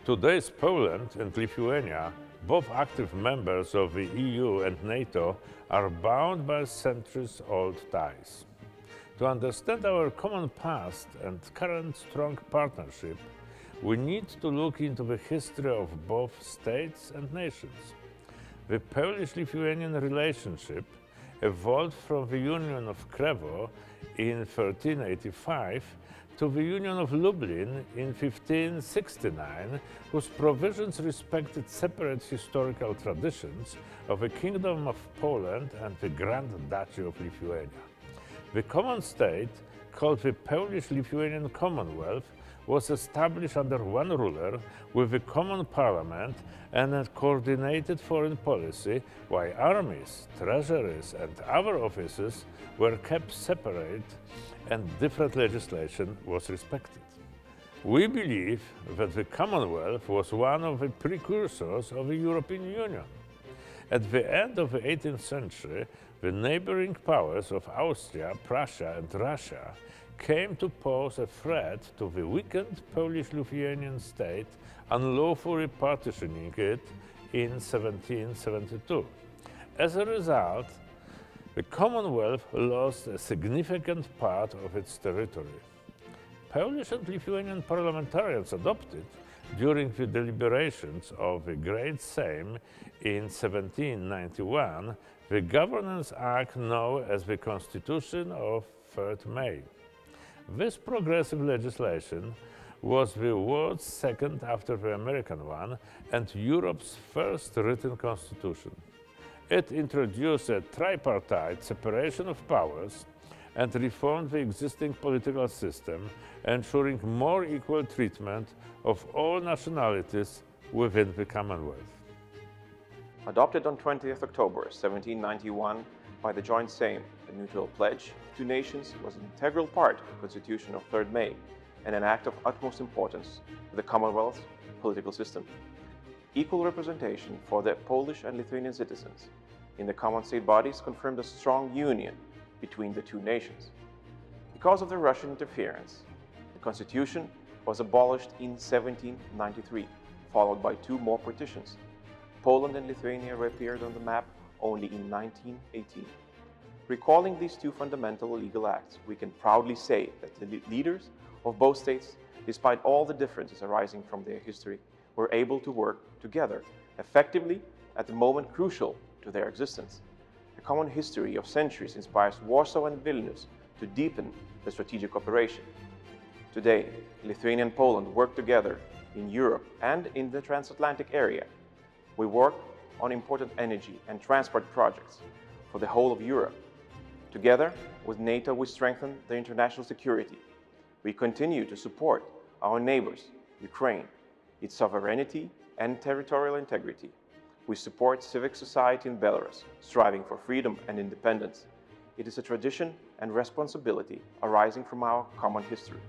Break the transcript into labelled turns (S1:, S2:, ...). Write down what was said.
S1: Today's Poland and Lithuania, both active members of the EU and NATO, are bound by centuries-old ties. To understand our common past and current strong partnership, we need to look into the history of both states and nations. The Polish-Lithuanian relationship evolved from the Union of Krewo in 1385 to the Union of Lublin in 1569, whose provisions respected separate historical traditions of the Kingdom of Poland and the Grand Duchy of Lithuania. The common state, called the Polish-Lithuanian Commonwealth, was established under one ruler with a common parliament and a coordinated foreign policy, while armies, treasuries and other offices were kept separate and different legislation was respected. We believe that the Commonwealth was one of the precursors of the European Union. At the end of the 18th century, the neighboring powers of Austria, Prussia and Russia came to pose a threat to the weakened Polish-Lithuanian state, unlawfully partitioning it in 1772. As a result, the Commonwealth lost a significant part of its territory. Polish and Lithuanian parliamentarians adopted, during the deliberations of the Great Sejm in 1791, the Governance Act known as the Constitution of 3rd May. This progressive legislation was the world's second after the American one and Europe's first written constitution. It introduced a tripartite separation of powers and reformed the existing political system, ensuring more equal treatment of all nationalities within the Commonwealth.
S2: Adopted on 20th October 1791 by the Joint Sejm, the Mutual Pledge, two nations was an integral part of the Constitution of 3rd May and an act of utmost importance to the Commonwealth's political system. Equal representation for the Polish and Lithuanian citizens in the common state bodies confirmed a strong union between the two nations. Because of the Russian interference, the Constitution was abolished in 1793, followed by two more partitions. Poland and Lithuania reappeared on the map only in 1918. Recalling these two fundamental legal acts, we can proudly say that the leaders of both states, despite all the differences arising from their history, were able to work together effectively at the moment crucial to their existence. A common history of centuries inspires Warsaw and Vilnius to deepen the strategic cooperation. Today, Lithuania and Poland work together in Europe and in the Transatlantic area. We work on important energy and transport projects for the whole of Europe. Together with NATO, we strengthen the international security. We continue to support our neighbors, Ukraine, its sovereignty and territorial integrity. We support civic society in Belarus, striving for freedom and independence. It is a tradition and responsibility arising from our common history.